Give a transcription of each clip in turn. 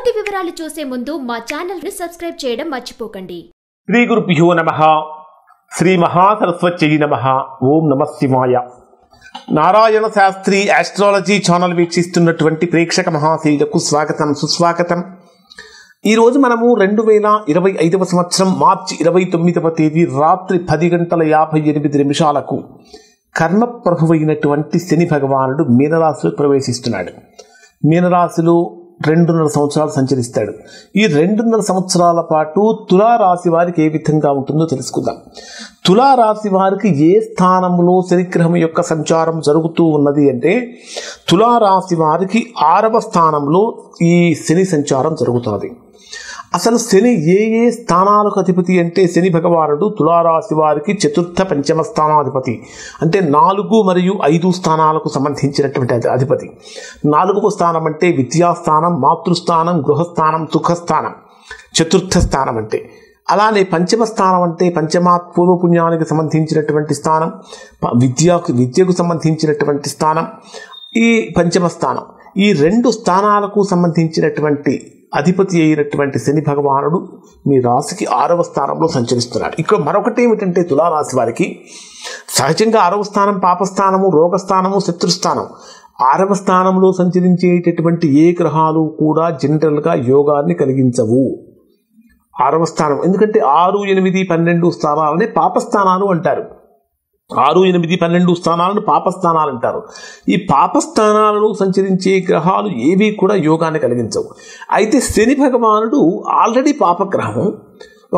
పూర్తి వివరాలు చూసే ముందు మా ఛానల్ ని సబ్స్క్రైబ్ చేయడం మర్చిపోకండి. శ్రీ గురుభ్యో నమః. శ్రీ మహాసరస్వత్యై నమః. ఓం నమః శివాయ. నారాయణ శాస్త్రి ఆస్ట్రాలజీ ఛానల్ వీక్షిస్తున్నటువంటి ప్రేక్షక మహాశీలకు స్వాగతం, సుస్వాగతం. ఈరోజు మనము 2025 సంవత్సరం మార్చి 29వ తేదీ రాత్రి 10:58 కర్మప్రభువైనటువంటి శని భగవానుడు మీనరాశిలో ప్రవేశిస్తున్నాడు. మీనరాశిలో 2.5 సంవత్సరాలు సంచరిస్తాడు. ఈ 2.5 సంవత్సరాల పాటు తులారాశి వారికి ఏ విధంగా ఉంటుందో తెలుసుకుందాం. తులారాశి వారికి ఏ స్థానంలో శనిగ్రహం యొక్క సంచారం జరుగుతూ ఉన్నది అంటే, తులారాశి వారికి 6వ స్థానంలో ఈ శని సంచారం జరుగుతున్నది. అసలు శని ఏ స్థానాలకు అధిపతి అంటే, శని భగవానుడు తులారాశి వారికి 4వ, 5వ స్థానాధిపతి, అంటే 4 మరియు 5 స్థానాలకు సంబంధించినటువంటి అధిపతి. 4వ స్థానం అంటే విద్యాస్థానం, మాతృస్థానం, గృహస్థానం, సుఖస్థానం. 4వ స్థానం అంటే, అలానే 5వ స్థానం అంటే పంచమాత్ పూర్వపుణ్యానికి సంబంధించినటువంటి స్థానం, విద్యకు సంబంధించినటువంటి స్థానం. ఈ 5వ స్థానం, ఈ 2 స్థానాలకు సంబంధించినటువంటి అధిపతి అయినటువంటి శని భగవానుడు మీ రాశికి 6వ స్థానంలో సంచరిస్తున్నాడు. ఇక్కడ మరొకటి ఏమిటంటే, తులారాశి వారికి సహజంగా 6వ స్థానం పాపస్థానము, రోగస్థానము, శత్రుస్థానం. 6వ స్థానంలో సంచరించేటటువంటి ఏ గ్రహాలు కూడా జనరల్గా యోగాన్ని కలిగించవు. 6వ స్థానం ఎందుకంటే 6, 8, 12 స్థానాలనే పాపస్థానాలు అంటారు. 6, 8, 12 స్థానాలను పాపస్థానాలు అంటారు. ఈ పాపస్థానాలలో సంచరించే గ్రహాలు ఏవి కూడా యోగాన్ని కలిగించవు. అయితే శని భగవానుడు ఆల్రెడీ పాపగ్రహం.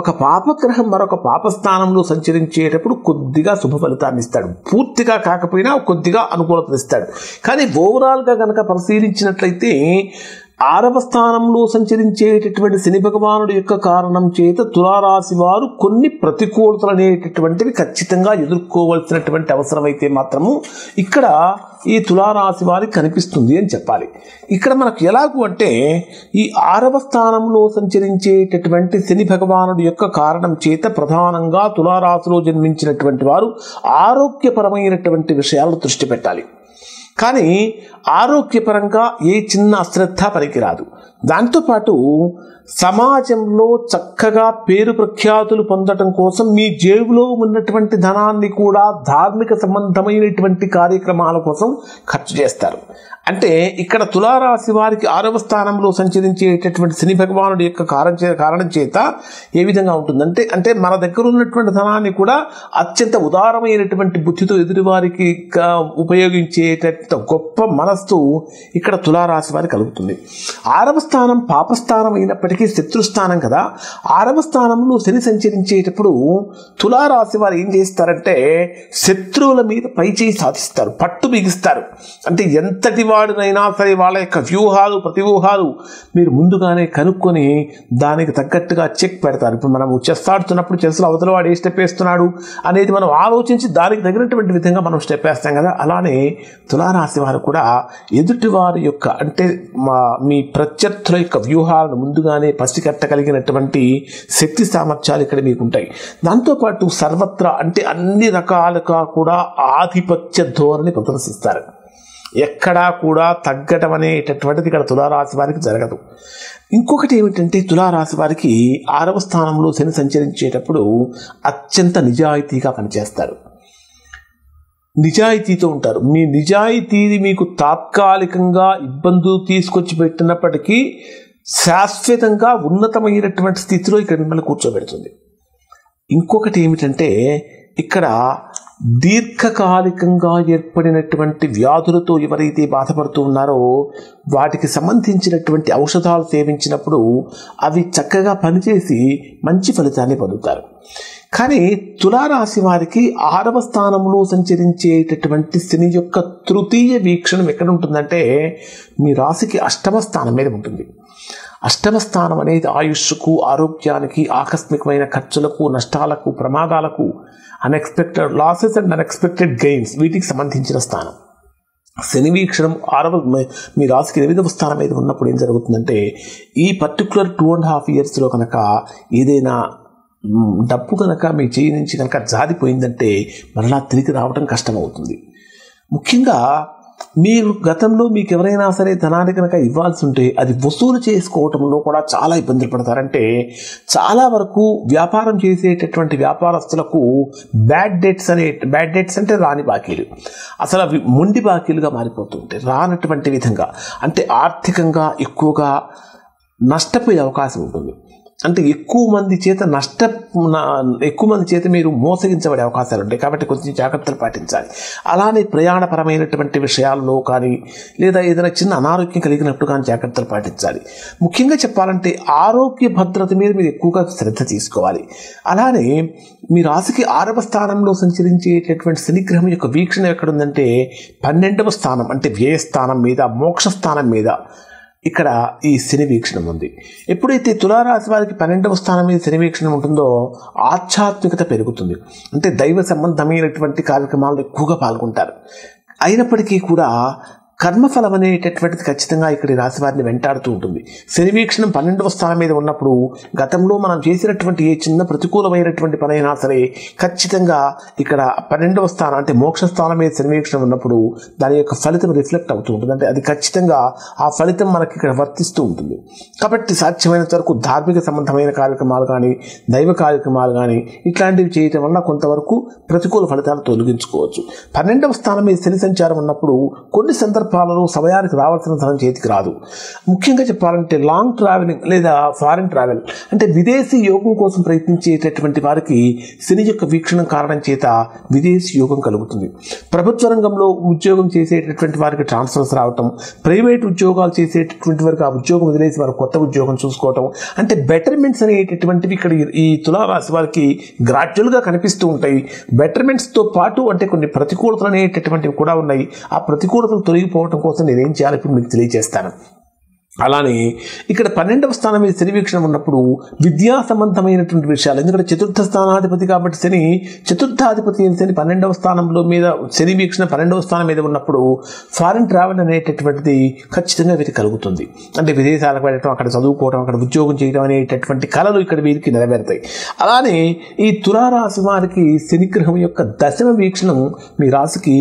ఒక పాపగ్రహం మరొక పాపస్థానంలో సంచరించేటప్పుడు కొద్దిగా శుభ ఫలితాన్ని ఇస్తాడు. పూర్తిగా కాకపోయినా కొద్దిగా అనుకూలత ఇస్తాడు. కానీ ఓవరాల్గా కనుక పరిశీలించినట్లయితే 6వ స్థానంలో సంచరించేటటువంటి శని భగవానుడు యొక్క కారణం చేత తులారాశి వారు కొన్ని ప్రతికూలతలు అనేటటువంటివి ఖచ్చితంగా ఎదుర్కోవాల్సినటువంటి అవసరం అయితే మాత్రము ఇక్కడ ఈ తులారాశి వారికి కనిపిస్తుంది అని చెప్పాలి. ఇక్కడ మనకు ఎలాగూ అంటే, ఈ 6వ స్థానంలో సంచరించేటటువంటి శని భగవానుడు యొక్క కారణం చేత ప్రధానంగా తులారాశిలో జన్మించినటువంటి వారు ఆరోగ్యపరమైనటువంటి విషయాలను దృష్టి పెట్టాలి. కానీ ఆరోగ్యపరంగా ఏ చిన్న అశ్రద్ధ పనికిరాదు. దాంతోపాటు సమాజంలో చక్కగా పేరు ప్రఖ్యాతులు పొందడం కోసం మీ జేబులో ఉన్నటువంటి ధనాన్ని కూడా ధార్మిక సంబంధమైనటువంటి కార్యక్రమాల కోసం ఖర్చు చేస్తారు. అంటే ఇక్కడ తులారాశి వారికి 6వ స్థానంలో సంచరించేటటువంటి శని భగవానుడి యొక్క కారణం చేత ఏ విధంగా ఉంటుందంటే, అంటే మన దగ్గర ఉన్నటువంటి ధనాన్ని కూడా అత్యంత ఉదారమైనటువంటి బుద్ధితో ఎదుటివారికి ఉపయోగించేట గొప్ప మనస్సు ఇక్కడ తులారాశి వారికి కలుగుతుంది. 6వ స్థానం పాపస్థానం అయినప్పటికీ శత్రుస్థానం కదా. 6వ స్థానంలో శని సంచరించేటప్పుడు తులారాశి వారు ఏం చేస్తారంటే, శత్రువుల మీద పైచేయి సాధిస్తారు, పట్టు బిగిస్తారు. అంటే ఎంతటి వాడినైనా సరే వాళ్ళ యొక్క వ్యూహాలు, ప్రతివ్యూహాలు మీరు ముందుగానే కనుక్కొని దానికి తగ్గట్టుగా చెక్ పెడతారు. ఇప్పుడు మనం చెస్ ఆడుతున్నప్పుడు చెస్లో అవతల వాడు ఏ స్టెప్ వేస్తున్నాడు అనేది మనం ఆలోచించి దానికి తగినటువంటి విధంగా మనం స్టెప్ వేస్తాం కదా. అలానే తులారాశి వారు కూడా ఎదుటివారి యొక్క, అంటే మీ ప్రత్యర్థుల యొక్క వ్యూహాలను ముందుగానే పసిగట్టగలిగినటువంటి శక్తి సామర్థ్యాలు ఇక్కడ మీకు ఉంటాయి. దాంతోపాటు సర్వత్రా, అంటే అన్ని రకాలుగా కూడా ఆధిపత్య ధోరణి ప్రదర్శిస్తారు. ఎక్కడా కూడా తగ్గటం అనేటటువంటిది ఇక్కడ తులారాశి వారికి జరగదు. ఇంకొకటి ఏమిటంటే, తులారాశి వారికి 6వ స్థానంలో శని సంచరించేటప్పుడు అత్యంత నిజాయితీగా పనిచేస్తారు, నిజాయితీతో ఉంటారు. మీ నిజాయితీని మీకు తాత్కాలికంగా ఇబ్బందులు తీసుకొచ్చి పెట్టినప్పటికీ శాశ్వతంగా ఉన్నతమైనటువంటి స్థితిలో ఇక్కడ మిమ్మల్ని కూర్చోబెడుతుంది. ఇంకొకటి ఏమిటంటే, ఇక్కడ దీర్ఘకాలికంగా ఏర్పడినటువంటి వ్యాధులతో ఎవరైతే బాధపడుతూ ఉన్నారో వాటికి సంబంధించినటువంటి ఔషధాలు సేవించినప్పుడు అవి చక్కగా పనిచేసి మంచి ఫలితాన్ని పొందుతారు. కానీ తులారాశి వారికి 6వ స్థానంలో సంచరించేటటువంటి శని యొక్క తృతీయ వీక్షణం ఎక్కడ ఉంటుందంటే, మీ రాశికి 8వ స్థానం మీద ఉంటుంది. 8వ స్థానం అనేది ఆయుష్కు, ఆరోగ్యానికి, ఆకస్మికమైన ఖర్చులకు, నష్టాలకు, ప్రమాదాలకు, unexpected losses and unexpected gains, వీటికి సంబంధించిన స్థానం. శని వీక్షణం మీ రాశికి 8వ స్థానం మీద ఉన్నప్పుడు ఏం జరుగుతుందంటే, ఈ పర్టికులర్ 2.5 yearsలో కనుక ఏదైనా డబ్బు కనుక మీ చేయి నుంచి కనుక జారిపోయిందంటే మరలా తిరిగి రావడం కష్టమవుతుంది. ముఖ్యంగా మీరు గతంలో మీకు ఎవరైనా సరే ధనాన్ని కనుక ఇవ్వాల్సి ఉంటే అది వసూలు చేసుకోవటంలో కూడా చాలా ఇబ్బందులు పడతారంటే చాలా వరకు వ్యాపారం చేసేటటువంటి వ్యాపారస్తులకు బ్యాడ్ డెట్స్ అంటే రాని బాకీలు అసలు అవి మొండి బాకీలుగా మారిపోతుంటాయి. రానటువంటి విధంగా అంటే ఆర్థికంగా ఎక్కువగా నష్టపోయే అవకాశం ఉంటుంది. అంటే ఎక్కువ మంది చేత మీరు మోసగించబడే అవకాశాలు ఉంటాయి. కాబట్టి కొంచెం జాగ్రత్తలు పాటించాలి. అలానే ప్రయాణపరమైనటువంటి విషయాల్లో కానీ లేదా ఏదైనా చిన్న అనారోగ్యం కలిగినప్పుడు కానీ జాగ్రత్తలు పాటించాలి. ముఖ్యంగా చెప్పాలంటే ఆరోగ్య భద్రత మీద మీరు ఎక్కువగా శ్రద్ధ తీసుకోవాలి. అలానే మీ రాశికి 6వ స్థానంలో సంచరించేటటువంటి శనిగ్రహం యొక్క వీక్షణ ఎక్కడుందంటే 12వ స్థానం అంటే వ్యయస్థానం మీద, మోక్ష స్థానం మీద ఇక్కడ ఈ శని వీక్షణం ఉంది. ఎప్పుడైతే తులారాశి వారికి 12వ స్థానం మీద శని వీక్షణం ఉంటుందో ఆధ్యాత్మికత పెరుగుతుంది. అంటే దైవ సంబంధమైనటువంటి కార్యక్రమాల్లో ఎక్కువగా పాల్గొంటారు. అయినప్పటికీ కూడా కర్మఫలం అనేటటువంటిది ఖచ్చితంగా ఇక్కడ రాశి వారిని వెంటాడుతూ ఉంటుంది. శని వీక్షణం 12వ స్థానం మీద ఉన్నప్పుడు గతంలో మనం చేసినటువంటి ఏ చిన్న ప్రతికూలమైనటువంటి పనైనా సరే ఖచ్చితంగా ఇక్కడ 12వ స్థానం అంటే మోక్ష స్థానం మీద శని వీక్షణం ఉన్నప్పుడు దాని యొక్క ఫలితం రిఫ్లెక్ట్ అవుతూ ఉంటుంది. అంటే అది ఖచ్చితంగా ఆ ఫలితం మనకి ఇక్కడ వర్తిస్తూ ఉంటుంది. కాబట్టి సాధ్యమైనంత వరకు ధార్మిక సంబంధమైన కార్యక్రమాలు కానీ దైవ కార్యక్రమాలు కానీ ఇట్లాంటివి చేయటం వల్ల కొంతవరకు ప్రతికూల ఫలితాలు తొలగించుకోవచ్చు. 12వ స్థానం మీద శని సంచారం ఉన్నప్పుడు కొన్ని సందర్భాలలో సమయానికి రావాల్సిన ధనం చేతికి రాదు. ముఖ్యంగా చెప్పాలంటే లాంగ్ ట్రావెలింగ్ లేదా ఫారిన్ ట్రావెల్ అంటే విదేశీ యోగం కోసం ప్రయత్నించేటటువంటి వారికి శని యొక్క వీక్షణం కారణం చేత విదేశీ యోగం కలుగుతుంది. ప్రభుత్వ రంగంలో ఉద్యోగం చేసేటటువంటి వారికి ట్రాన్స్ఫర్స్ రావటం, ప్రైవేట్ ఉద్యోగాలు చేసేటటువంటి వారికి ఆ ఉద్యోగం వదిలేసి వారు కొత్త ఉద్యోగం చూసుకోవటం అంటే బెటర్మెంట్స్ అనేటటువంటివి ఇక్కడ ఈ తులారాశి వారికి గ్రాడ్యువల్గా కనిపిస్తూ ఉంటాయి. బెటర్మెంట్స్తో పాటు అంటే కొన్ని ప్రతికూలతలు అనేటటువంటివి కూడా ఉన్నాయి. ఆ ప్రతికూలతలు తొలగిపోవడం కోసం నేనేం చేయాలి ఇప్పుడు మీకు తెలియజేస్తాను. అలానే ఇక్కడ 12వ స్థానం మీద శని వీక్షణం ఉన్నప్పుడు విద్యా సంబంధమైనటువంటి విషయాలు, ఎందుకంటే చతుర్థ స్థానాధిపతి కాబట్టి చతుర్థాధిపతి శని 12వ స్థానంలో మీద శని వీక్షణ 12వ స్థానం మీద ఉన్నప్పుడు ఫారిన్ ట్రావెల్ అనేటటువంటిది ఖచ్చితంగా వీరికి కలుగుతుంది. అంటే విదేశాలకు వెళ్ళటం, అక్కడ చదువుకోవడం, అక్కడ ఉద్యోగం చేయడం అనేటటువంటి కళలు ఇక్కడ వీరికి నెరవేరుతాయి. అలానే ఈ తులారాశి వారికి శనిగ్రహం యొక్క 10వ వీక్షణం మీ రాశికి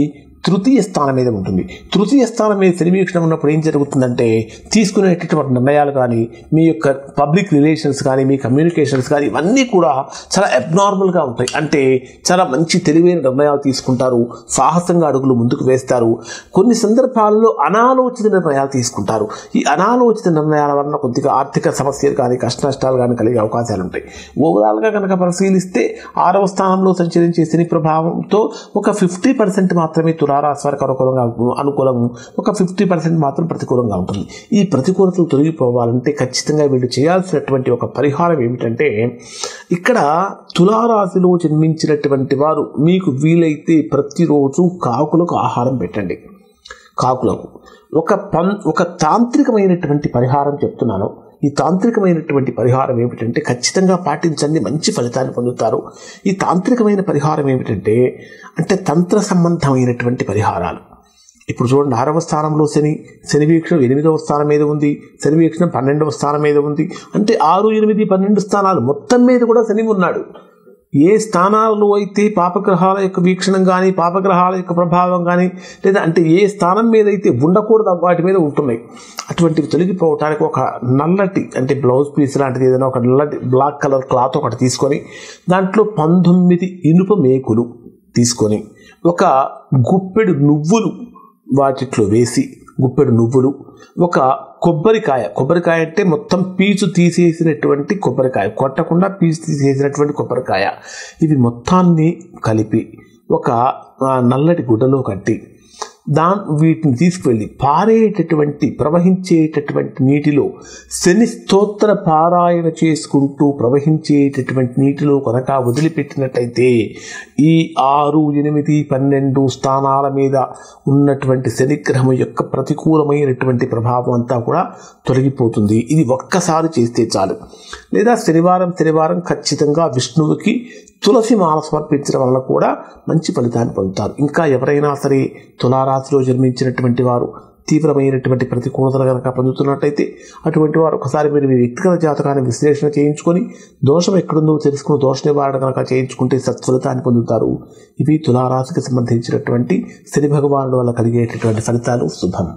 తృతీయ స్థానం మీద ఉంటుంది. తృతీయ స్థానం మీద శని వీక్షణం ఉన్నప్పుడు ఏం జరుగుతుందంటే తీసుకునేటటువంటి నిర్ణయాలు కానీ, మీ యొక్క పబ్లిక్ రిలేషన్స్ కానీ, మీ కమ్యూనికేషన్స్ కానీ ఇవన్నీ కూడా చాలా అబ్నార్మల్గా ఉంటాయి. అంటే చాలా మంచి తెలివైన నిర్ణయాలు తీసుకుంటారు, సాహసంగా అడుగులు ముందుకు వేస్తారు. కొన్ని సందర్భాల్లో అనాలోచిత నిర్ణయాలు తీసుకుంటారు. ఈ అనాలోచిత నిర్ణయాల వలన కొద్దిగా ఆర్థిక సమస్యలు కానీ, కష్ట నష్టాలు కానీ కలిగే అవకాశాలు ఉంటాయి. ఓవరాల్గా కనుక పరిశీలిస్తే 6వ స్థానంలో సంచరించే శని ప్రభావంతో ఒక 50% మాత్రమే తులారాశి వారికి అనుకూలం, ఒక 50% మాత్రం ప్రతికూలంగా ఉంటుంది. ఈ ప్రతికూలతలు తొలగిపోవాలంటే ఖచ్చితంగా వీళ్ళు చేయాల్సినటువంటి ఒక పరిహారం ఏమిటంటే, ఇక్కడ తులారాశిలో జన్మించినటువంటి వారు మీకు వీలైతే ప్రతిరోజు కాకులకు ఆహారం పెట్టండి. కాకులకు ఒక తాంత్రికమైనటువంటి పరిహారం చెప్తున్నాను. ఈ తాంత్రికమైనటువంటి పరిహారం ఏమిటంటే ఖచ్చితంగా పాటించండి, మంచి ఫలితాన్ని పొందుతారు. ఈ తాంత్రికమైన పరిహారం ఏమిటంటే అంటే తంత్ర సంబంధమైనటువంటి పరిహారాలు. ఇప్పుడు చూడండి, 6వ స్థానంలో శని వీక్షణం 8వ స్థానం మీద ఉంది, శని వీక్షణం 12వ స్థానం మీద ఉంది. అంటే 6, 8, 12 స్థానాలు మొత్తం మీద కూడా శని ఉన్నాడు. ఏ స్థానాల్లో అయితే పాపగ్రహాల యొక్క వీక్షణం కానీ, పాపగ్రహాల యొక్క ప్రభావం కానీ, లేదా అంటే ఏ స్థానం మీద అయితే ఉండకూడదు వాటి మీద ఉంటున్నాయి, అటువంటివి తొలగిపోవటానికి ఒక నల్లటి అంటే బ్లౌజ్ పీస్ లాంటిది ఏదైనా ఒక నల్లటి బ్లాక్ కలర్ క్లాత్ ఒకటి తీసుకొని దాంట్లో 19 ఇనుప మేకులు తీసుకొని ఒక గుప్పెడు నువ్వులు వాటిట్లో వేసి, గుప్పెడు నువ్వులు, ఒక కొబ్బరికాయ అంటే మొత్తం పీచు తీసేసినటువంటి కొబ్బరికాయ, కొట్టకుండా పీచు తీసేసినటువంటి కొబ్బరికాయ, ఇవి మొత్తాన్ని కలిపి ఒక నల్లటి గుడ్డలో కట్టి వీటిని తీసుకువెళ్ళి ప్రవహించేటటువంటి నీటిలో శని స్తోత్ర పారాయణ చేసుకుంటూ ప్రవహించేటటువంటి నీటిలో కనుక వదిలిపెట్టినట్టయితే ఈ 6, 8, 12 స్థానాల మీద ఉన్నటువంటి శనిగ్రహం యొక్క ప్రతికూలమైనటువంటి ప్రభావం అంతా కూడా తొలగిపోతుంది. ఇది ఒక్కసారి చేస్తే చాలు. లేదా శనివారం ఖచ్చితంగా విష్ణువుకి తులసి మాల సమర్పించడం వల్ల కూడా మంచి ఫలితాన్ని పొందుతారు. ఇంకా ఎవరైనా సరే తులారాశిలో జన్మించినటువంటి వారు తీవ్రమైనటువంటి ప్రతికూలతలు కనుక పొందుతున్నట్టయితే అటువంటి వారు ఒకసారి మీరు మీ వ్యక్తిగత జాతకాన్ని విశ్లేషణ చేయించుకొని దోషం ఎక్కడుందో తెలుసుకుని దోష నివారణ కనుక చేయించుకుంటే సత్ఫలితాన్ని పొందుతారు. ఇవి తులారాశికి సంబంధించినటువంటి శని భగవానుడి వల్ల కలిగేటటువంటి ఫలితాలు. శుభం.